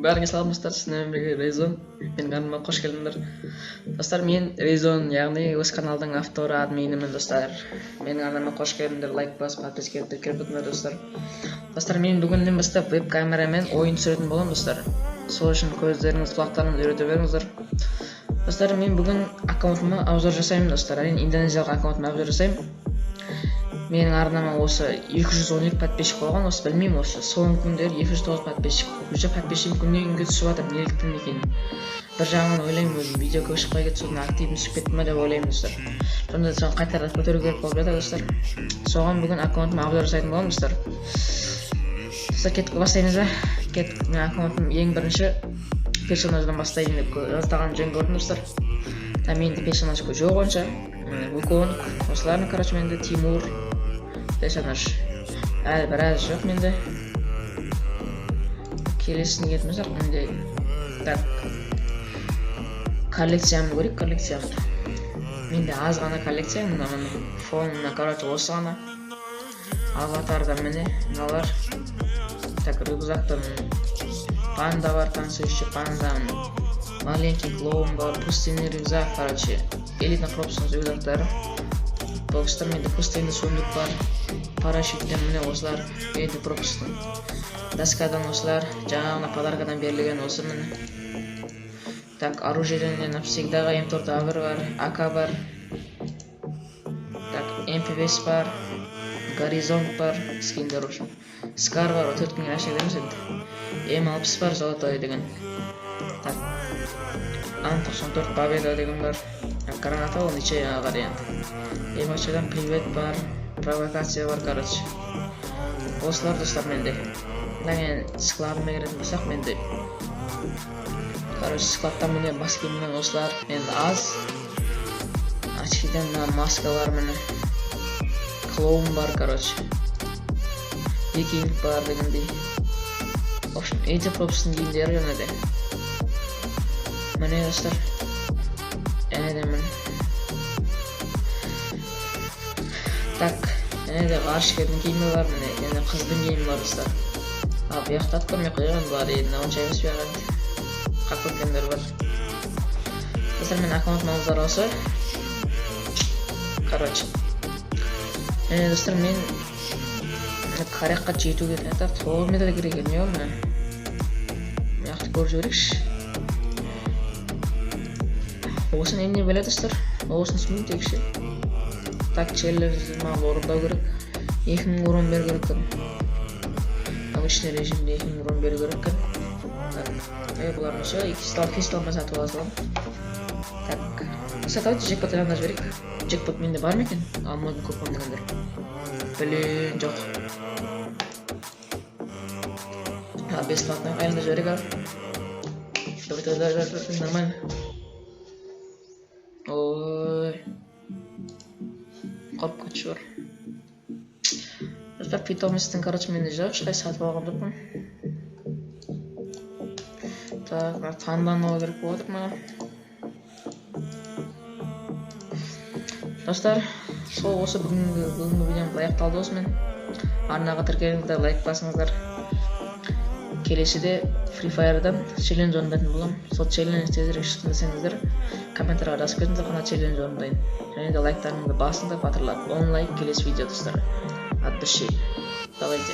Бәріңе саламатсыздар, сіздермен бірге Резон. Менің каналыма қош келдіңдер. Достар, мен Резон, яғни өз каналдың авторы, админимін, достар. Менің каналыма қош келдіңдер, лайк басып, подписка етіп тіркеліп өтіңдер, достар. Достар, мен бүгіннен бастап веб-камерамен ойын түсіретін боламын, достар. Сол үшін көздеріңіз, құлақтарыңызды үйрете беріңіздер. Достар, мен бүгін аккаунтыма обзор жасаймын, достар. Индонезиялық аккаунтыма обзор жасаймын. Менің арнама осы 212 подписчик болған, осы білмеймін, осы соңғы күндері 209 подписчик. Уже подписчик күннен-күнге түсіп жатыр, неліктен екенін. Бір жағынан ойлаймын, өзім видео көп шықпай кетті, содан активім түсіп кетті ме деп ойлаймын, достар. Сонда соны қайтарып көтеру керек болып жатыр, достар. Соған бүгін аккаунтыма обзор жасайтын боламын, достар. Достар, кеттік бастаймыз ба? Кеттік, мен аккаунтым ең бірінші персонаждан бастайын деп жаздаған жөн көрдім, достар. Менде персонаж жоқ онша. Вуконг, осылардың, короче, менде Тимур персонаж әлі біраз жоқ менде. Келесіне кетіміз ақ менде. Так, коллекциямды көрейік, коллекциямды. Менде аз ғана коллекция, фонына, короче, осы ғана. Аватарда міне, мыналар. Так, рюкзактан панда бар, танцующий панда, маленький клоун бар, пустынный рюкзак, короче, элитный пропуск рюкзактары. Бокстар менде пустынный сундук бар, парашюттен міне осылар, элитный пропусктың. Доскадан осылар, жаңағына подаркадан берілген осы міне. Так, оружиеден навсегдаға М4А1 бар, АК бар. Так, МП5 бар, Горизонт бар, скиндер үшін. Скар бар, 4 әшек деміз енді. М60 бар, золотой деген. Так, Ан-94 Победа деген бар. Граната ол ничей вариант. М-очадан привет бар, провокация бар, короче. Осылар, достар, менде. Мен складыма керетін болсақ, менде. Короче, складтан міне баскемнен осылар, менде аз. Очкиден маска бар міне. Клоун бар, короче. Викинг бар дегендей. В общем, эти пропустың киімдері жөнеде. Міне, достар. Әне міне. Так, әне де ғарышкердің киімі бар міне. Әне қыздың киімі бар, достар. Бұяқтат көрмей қойған бар едін, онша емес бияған. Қақ көргендер бар. Достар, мен аккаунт маңыздар осы. Короче. Әне, достар, мен қараққа жетуге тәтір 9 метр керек екен, не ол міне. Яқты көріп жіберекші. Осын әне бәлі, достар. Осын сүмін текші. Так, челлерді маған орындау керек. 2000 урон бер керек екен. Обычный режимде 2000 урон бер керек екен. Так, бұлардың все, 2 сталма сатып аласылам. Так, сатауды джекпот аяғында жіберек. Джекпот менде бар ма екен? Алмадың көп болмағандар. Блин, жоқ. Бесплатно аяғында жіберек ал. Нормально. Ой. Қорып көтші бар. Достар, питомистің, короче, менде жоқ, шықай сатып алған жоқпын. Так, панданы алу керек болып отыр маған. Достар, сол осы бүгінгі видеом аяқталды осымен. Арнаға тіркеліңіздер, лайк басыңыздар. Келесіде Free Fire'дан челлендж орындайтын болам. Сол челлендж тезірек шықсын десеңіздер, комментарға жазып кетіңіздер, қана челлендж орындайын. Және де лайктарыңызды басыңдар, батырлар. 10 лайк келесі видео, достар. От души. Давайте.